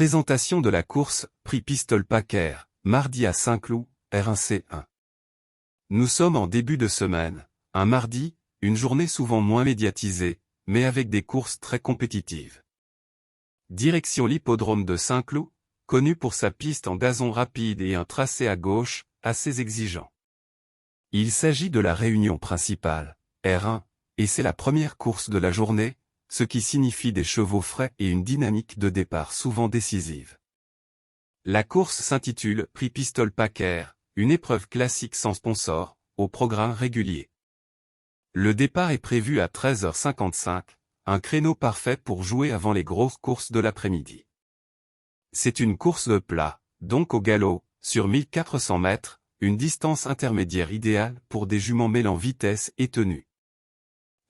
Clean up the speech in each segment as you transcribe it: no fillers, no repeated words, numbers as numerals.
Présentation de la course Prix Pistol Packer, mardi à Saint-Cloud, R1C1. Nous sommes en début de semaine, un mardi, une journée souvent moins médiatisée, mais avec des courses très compétitives. Direction l'hippodrome de Saint-Cloud, connu pour sa piste en gazon rapide et un tracé à gauche, assez exigeant. Il s'agit de la réunion principale, R1, et c'est la première course de la journée, ce qui signifie des chevaux frais et une dynamique de départ souvent décisive. La course s'intitule Prix Pistol Packer, une épreuve classique sans sponsor, au programme régulier. Le départ est prévu à 13h55, un créneau parfait pour jouer avant les grosses courses de l'après-midi. C'est une course de plat, donc au galop, sur 1400 mètres, une distance intermédiaire idéale pour des juments mêlant vitesse et tenue.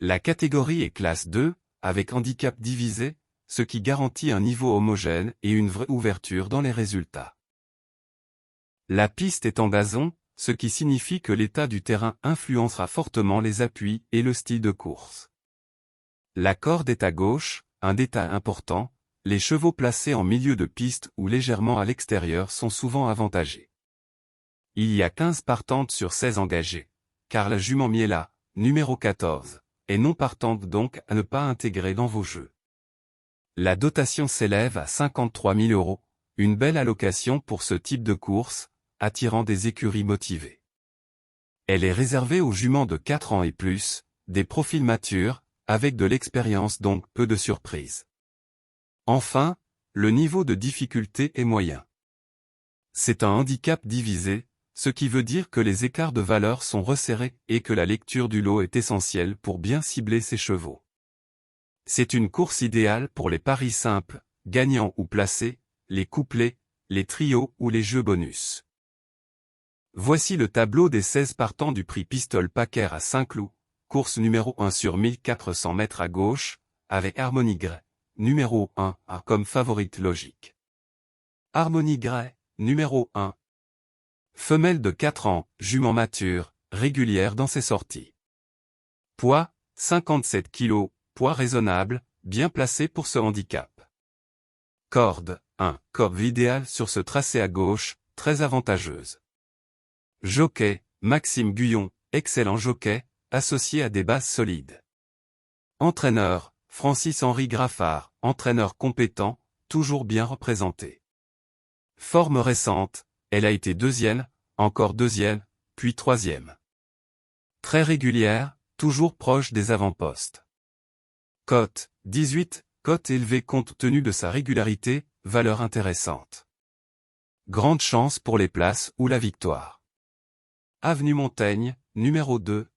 La catégorie est classe 2, avec handicap divisé, ce qui garantit un niveau homogène et une vraie ouverture dans les résultats. La piste est en gazon, ce qui signifie que l'état du terrain influencera fortement les appuis et le style de course. La corde est à gauche, un détail important, les chevaux placés en milieu de piste ou légèrement à l'extérieur sont souvent avantagés. Il y a 15 partantes sur 16 engagées, car la jument Miela, numéro 14, est non partante donc à ne pas intégrer dans vos jeux. La dotation s'élève à 53 000 €, une belle allocation pour ce type de course, attirant des écuries motivées. Elle est réservée aux juments de 4 ans et plus, des profils matures, avec de l'expérience donc peu de surprises. Enfin, le niveau de difficulté est moyen. C'est un handicap divisé, ce qui veut dire que les écarts de valeur sont resserrés et que la lecture du lot est essentielle pour bien cibler ses chevaux. C'est une course idéale pour les paris simples, gagnants ou placés, les couplets, les trios ou les jeux bonus. Voici le tableau des 16 partants du prix Pistol Packer à Saint-Cloud, course numéro 1 sur 1400 mètres à gauche, avec Harmony Grey, numéro 1, comme favorite logique. Harmony Grey, numéro 1. Femelle de 4 ans, jument mature, régulière dans ses sorties. Poids, 57 kg, poids raisonnable, bien placé pour ce handicap. Corde, 1, corde idéale sur ce tracé à gauche, très avantageuse. Jockey, Maxime Guyon, excellent jockey, associé à des bases solides. Entraîneur, Francis-Henri Graffard, entraîneur compétent, toujours bien représenté. Forme récente, elle a été deuxième, encore deuxième, puis troisième. Très régulière, toujours proche des avant-postes. Cote, 18, cote élevée compte tenu de sa régularité, valeur intéressante. Grande chance pour les places ou la victoire. Avenue Montaigne, numéro 2.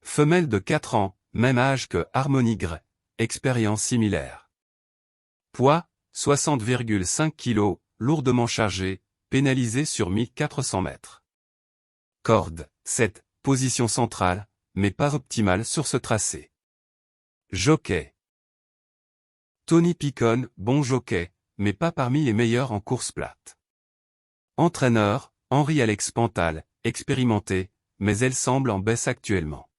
Femelle de 4 ans, même âge que Harmony Grey, expérience similaire. Poids, 60,5 kg, lourdement chargé, pénalisé sur 1400 mètres. Corde, 7, position centrale, mais pas optimale sur ce tracé. Jockey. Tony Picon, bon jockey, mais pas parmi les meilleurs en course plate. Entraîneur, Henri-Alex Pantal, expérimenté, mais elle semble en baisse actuellement.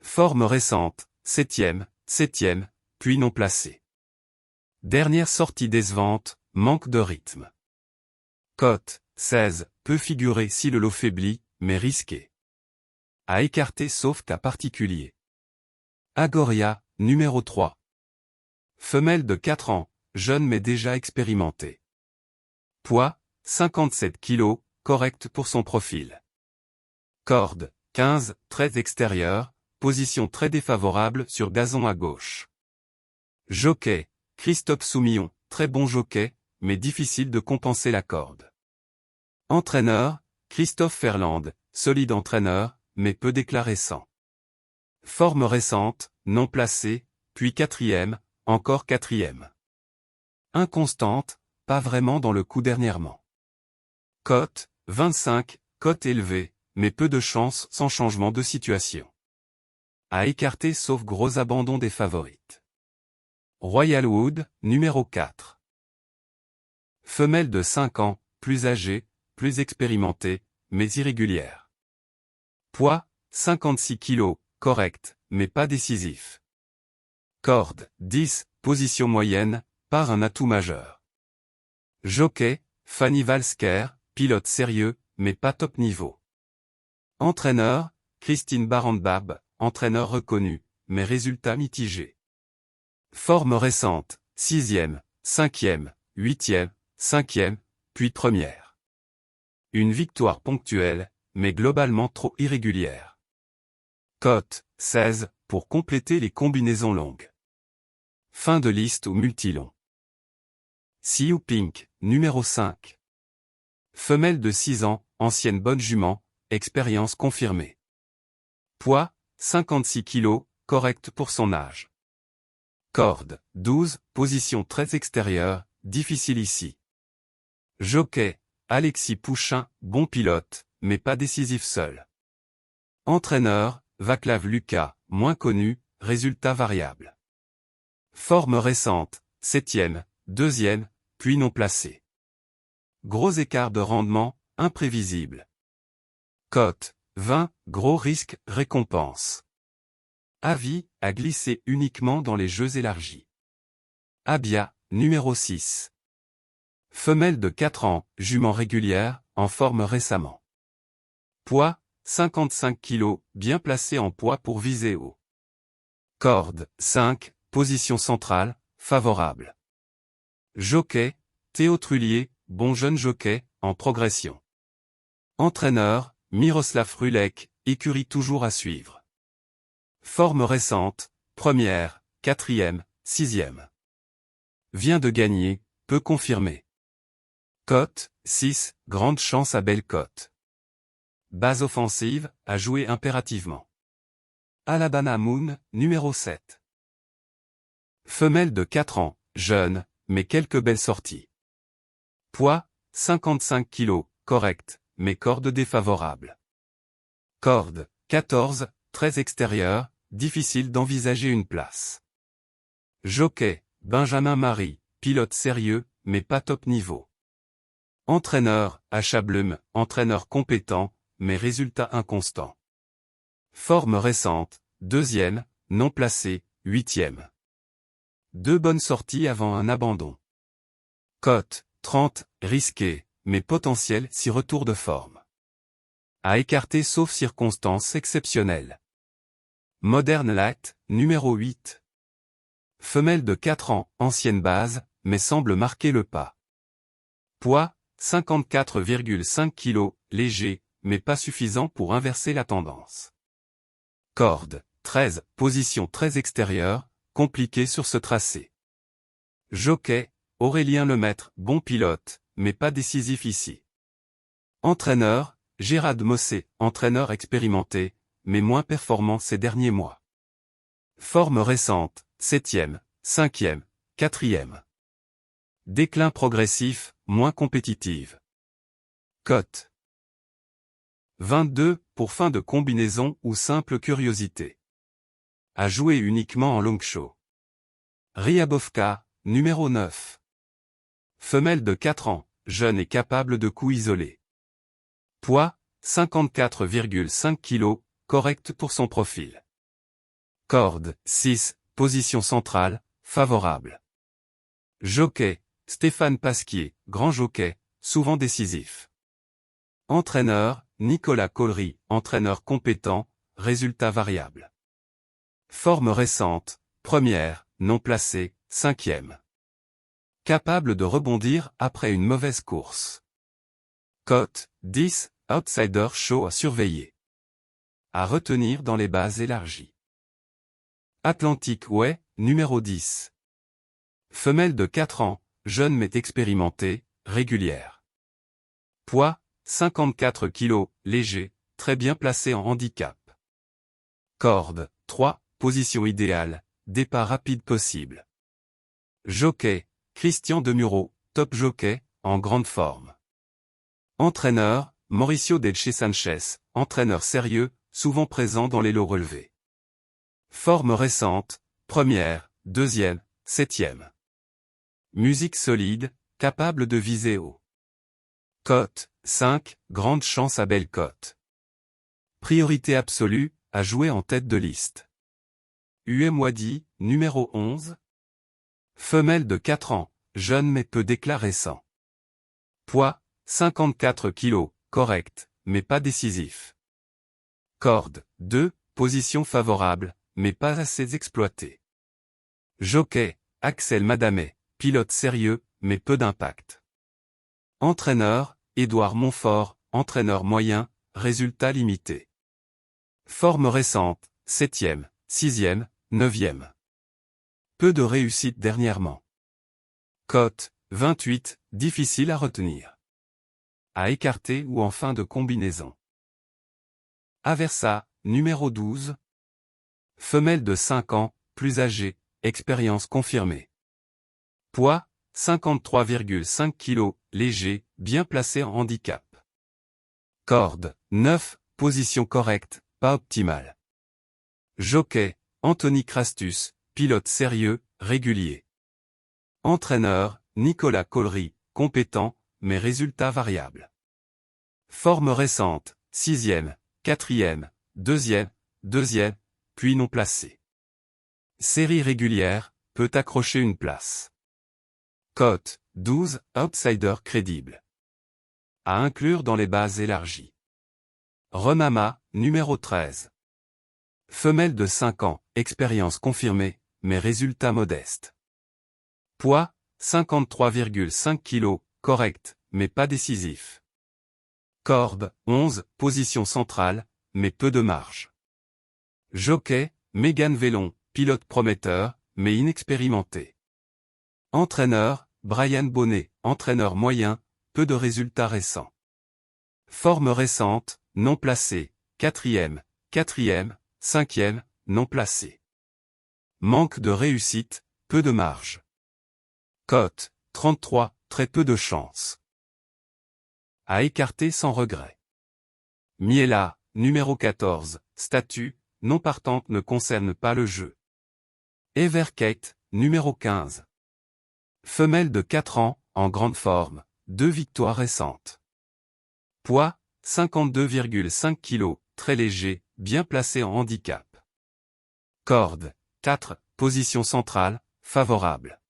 Forme récente, 7e, puis non placée. Dernière sortie décevante, manque de rythme. Cote, 16, peut figurer si le lot faiblit, mais risqué. À écarter sauf cas particulier. Agoria, numéro 3. Femelle de 4 ans, jeune mais déjà expérimentée. Poids, 57 kg, correct pour son profil. Corde, 15, très extérieur, position très défavorable sur gazon à gauche. Jockey, Christophe Soumillon, très bon jockey, mais difficile de compenser la corde. Entraîneur, Christophe Ferland, solide entraîneur, mais peu déclaressant. Forme récente, non placée, puis 4e, encore 4e. Inconstante, pas vraiment dans le coup dernièrement. Cote, 25, cote élevée, mais peu de chance sans changement de situation. À écarter sauf gros abandon des favorites. Royal Wood, numéro 4. Femelle de 5 ans, plus âgée, plus expérimentée, mais irrégulière. Poids, 56 kg, correct, mais pas décisif. Corde, 10, position moyenne, par un atout majeur. Jockey, Fanny Valsker, pilote sérieux, mais pas top niveau. Entraîneur, Christine Barandbab, entraîneur reconnu, mais résultats mitigés. Forme récente, 6e, 5e, 8e, 5e, puis première. Une victoire ponctuelle, mais globalement trop irrégulière. Cote, 16, pour compléter les combinaisons longues. Fin de liste ou multilong. Siu Pink, numéro 5. Femelle de 6 ans, ancienne bonne jument, expérience confirmée. Poids, 56 kg, correct pour son âge. Corde, 12, position très extérieure, difficile ici. Jockey, Alexis Pouchin, bon pilote, mais pas décisif seul. Entraîneur, Vaclav Lucas, moins connu, résultat variable. Forme récente, 7e, 2e, puis non placé. Gros écart de rendement, imprévisible. Cote, 20, gros risque, récompense. Avis, à glisser uniquement dans les jeux élargis. Abia, numéro 6. Femelle de 4 ans, jument régulière, en forme récemment. Poids, 55 kg, bien placé en poids pour viser haut. Corde, 5, position centrale, favorable. Jockey, Théo Trullier, bon jeune jockey, en progression. Entraîneur, Miroslav Rulek, écurie toujours à suivre. Forme récente, première, 4e, 6e. Vient de gagner, peu confirmé. Cote, 6, grande chance à belle cote. Base offensive, à jouer impérativement. Alabama Moon, numéro 7. Femelle de 4 ans, jeune, mais quelques belles sorties. Poids, 55 kg, correct, mais corde défavorable. Corde, 14, très extérieure, difficile d'envisager une place. Jockey, Benjamin Marie, pilote sérieux, mais pas top niveau. Entraîneur, Achablum, entraîneur compétent, mais résultat inconstant. Forme récente, 2e, non placé, 8e. 2 bonnes sorties avant un abandon. Cote, 30, risqué, mais potentiel si retour de forme. À écarter sauf circonstances exceptionnelles. Modern Light, numéro 8. Femelle de 4 ans, ancienne base, mais semble marquer le pas. Poids, 54,5 kg, léger, mais pas suffisant pour inverser la tendance. Corde, 13, position très extérieure, compliquée sur ce tracé. Jockey, Aurélien Lemaître, bon pilote, mais pas décisif ici. Entraîneur, Gérard Mossé, entraîneur expérimenté, mais moins performant ces derniers mois. Forme récente, 7e, 5e, 4e. Déclin progressif, moins compétitive. Cote. 22, pour fin de combinaison ou simple curiosité. À jouer uniquement en long show. Ryabovka, numéro 9. Femelle de 4 ans, jeune et capable de coups isolés. Poids, 54,5 kg, correct pour son profil. Corde, 6, position centrale, favorable. Jockey, Stéphane Pasquier, grand jockey, souvent décisif. Entraîneur, Nicolas Collery, entraîneur compétent, résultat variable. Forme récente, première, non placée, 5e. Capable de rebondir après une mauvaise course. Cote, 10, outsider show à surveiller. À retenir dans les bases élargies. Atlantic Way, numéro 10. Femelle de 4 ans, jeune mais expérimentée, régulière. Poids, 54 kg, léger, très bien placé en handicap. Corde, 3, position idéale, départ rapide possible. Jockey, Christian Demuro, top jockey, en grande forme. Entraîneur, Mauricio Delche Sanchez, entraîneur sérieux, souvent présent dans les lots relevés. Forme récente, première, 2e, 7e. Musique solide, capable de viser haut. Cote, 5, grande chance à belle cote. Priorité absolue, à jouer en tête de liste. Wadi, numéro 11. Femelle de 4 ans, jeune mais peu d'éclat récent. Poids, 54 kg, correct, mais pas décisif. Corde, 2, position favorable, mais pas assez exploitée. Jockey, Axel Madamet, pilote sérieux, mais peu d'impact. Entraîneur, Édouard Montfort, entraîneur moyen, résultat limité. Forme récente, 7e, 6e, 9e. Peu de réussite dernièrement. Cote, 28, difficile à retenir. À écarter ou en fin de combinaison. Aversa, numéro 12. Femelle de 5 ans, plus âgée, expérience confirmée. Poids, 53,5 kg, léger, bien placé en handicap. Corde, 9, position correcte, pas optimale. Jockey, Anthony Crastus, pilote sérieux, régulier. Entraîneur, Nicolas Collery, compétent, mais résultat variable. Forme récente, 6e, 4e, 2e, 2e, puis non placé. Série régulière, peut accrocher une place. Cote, 12, outsider crédible. À inclure dans les bases élargies. Renama, numéro 13. Femelle de 5 ans, expérience confirmée, mais résultat modeste. Poids, 53,5 kg, correct, mais pas décisif. Corde, 11, position centrale, mais peu de marge. Jockey, Megan Vellon, pilote prometteur, mais inexpérimenté. Entraîneur, Brian Bonnet, entraîneur moyen, peu de résultats récents. Forme récente, non placée, 4e, 4e, 5e, non placé. Manque de réussite, peu de marge. Cote, 33, très peu de chance. À écarter sans regret. Miela, numéro 14, statut, non partante ne concerne pas le jeu. Everkate, numéro 15. Femelle de 4 ans, en grande forme, 2 victoires récentes. Poids, 52,5 kg, très léger, bien placé en handicap. Corde, 4, position centrale, favorable.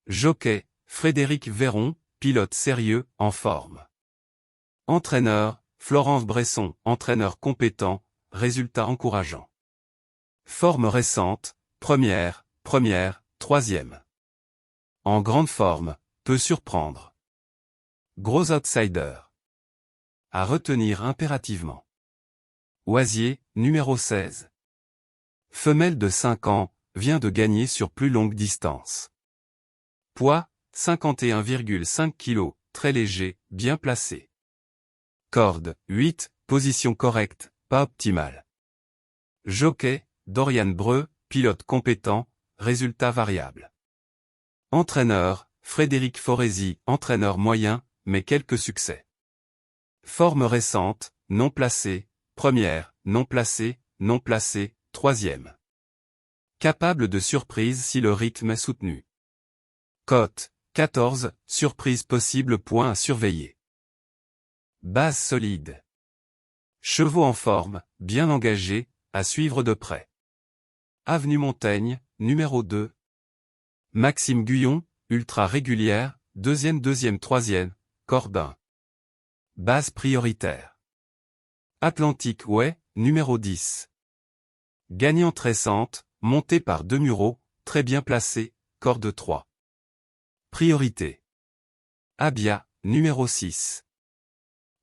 Jockey, Frédéric Véron, pilote sérieux, en forme. Entraîneur, Florence Bresson, entraîneur compétent, résultat encourageant. Forme récente, première, 3e. En grande forme, peut surprendre. Gros outsider. À retenir impérativement. Oisier, numéro 16. Femelle de 5 ans, vient de gagner sur plus longue distance. Poids, 51,5 kg, très léger, bien placé. Corde, 8, position correcte, pas optimale. Jockey, Dorian Breu, pilote compétent, résultat variable. Entraîneur, Frédéric Foresi, entraîneur moyen, mais quelques succès. Forme récente, non placée, première, non placée, 3e. Capable de surprise si le rythme est soutenu. Cote, 14, surprise possible, point à surveiller. Base solide. Chevaux en forme, bien engagés, à suivre de près. Avenue Montaigne, numéro 2. Maxime Guyon, ultra régulière, 2e, 3e, Corbin. Base prioritaire. Atlantic Way, numéro 10. Gagnante récente, montée par 2 Mureaux, très bien placée, corde 3. Priorité. Abia, numéro 6.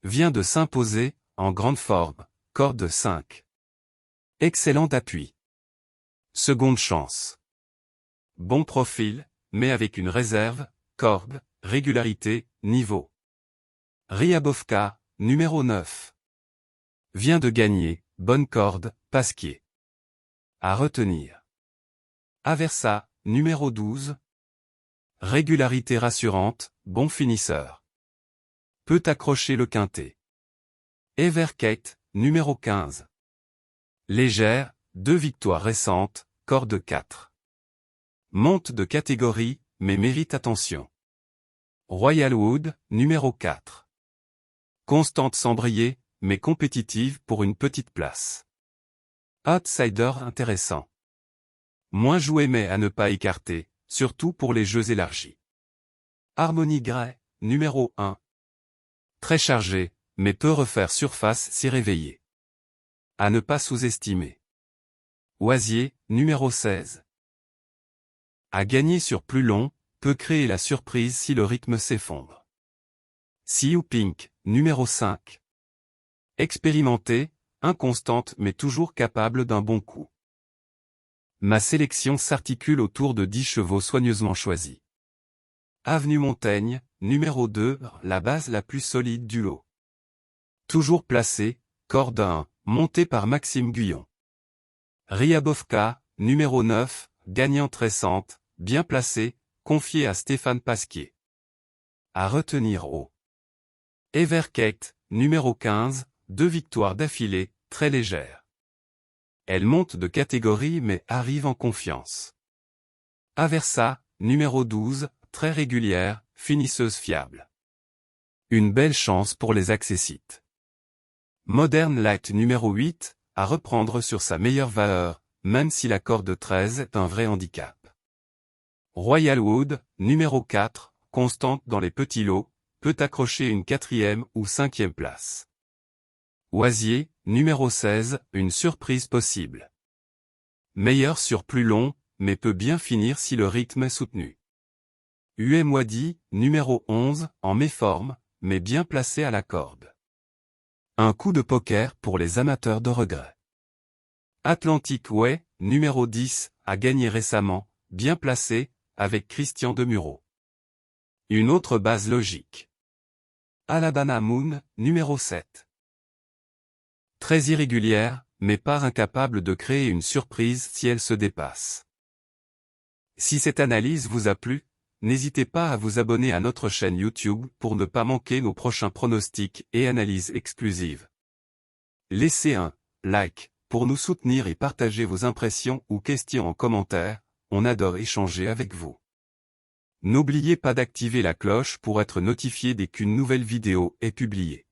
Vient de s'imposer, en grande forme, corde 5. Excellent appui. Seconde chance. Bon profil, mais avec une réserve, corde, régularité, niveau. Ryabovka, numéro 9. Vient de gagner, bonne corde, pasquier. À retenir. Aversa, numéro 12. Régularité rassurante, bon finisseur. Peut accrocher le quintet. Everkate, numéro 15. Légère, 2 victoires récentes, corde 4. Monte de catégorie, mais mérite attention. Royal Wood, numéro 4. Constante sans briller, mais compétitive pour une petite place. Outsider intéressant. Moins joué mais à ne pas écarter, surtout pour les jeux élargis. Harmonie Gray, numéro 1. Très chargé, mais peut refaire surface si réveillé. À ne pas sous-estimer. Oisier, numéro 16. À gagner sur plus long, peut créer la surprise si le rythme s'effondre. Siou Pink, numéro 5. Expérimentée, inconstante mais toujours capable d'un bon coup. Ma sélection s'articule autour de 10 chevaux soigneusement choisis. Avenue Montaigne, numéro 2, la base la plus solide du lot. Toujours placé, corde 1, monté par Maxime Guyon. Ryabovka, numéro 9, gagnante récente, bien placée, confiée à Stéphane Pasquier. À retenir au Evercake, numéro 15, 2 victoires d'affilée, très légères. Elle monte de catégorie mais arrive en confiance. Aversa, numéro 12, très régulière, finisseuse fiable. Une belle chance pour les accessites. Modern Light numéro 8, à reprendre sur sa meilleure valeur, même si la corde 13 est un vrai handicap. Royal Wood, numéro 4, constante dans les petits lots, peut accrocher une 4e ou 5e place. Oisier, numéro 16, une surprise possible. Meilleur sur plus long, mais peut bien finir si le rythme est soutenu. Wadi, numéro 11, en méforme, mais bien placé à la corde. Un coup de poker pour les amateurs de regret. Atlantic Way, numéro 10, a gagné récemment, bien placé, avec Christian Demuro. Une autre base logique. Alabama Moon, numéro 7. Très irrégulière, mais pas incapable de créer une surprise si elle se dépasse. Si cette analyse vous a plu, n'hésitez pas à vous abonner à notre chaîne YouTube pour ne pas manquer nos prochains pronostics et analyses exclusives. Laissez un like pour nous soutenir et partagez vos impressions ou questions en commentaire, on adore échanger avec vous. N'oubliez pas d'activer la cloche pour être notifié dès qu'une nouvelle vidéo est publiée.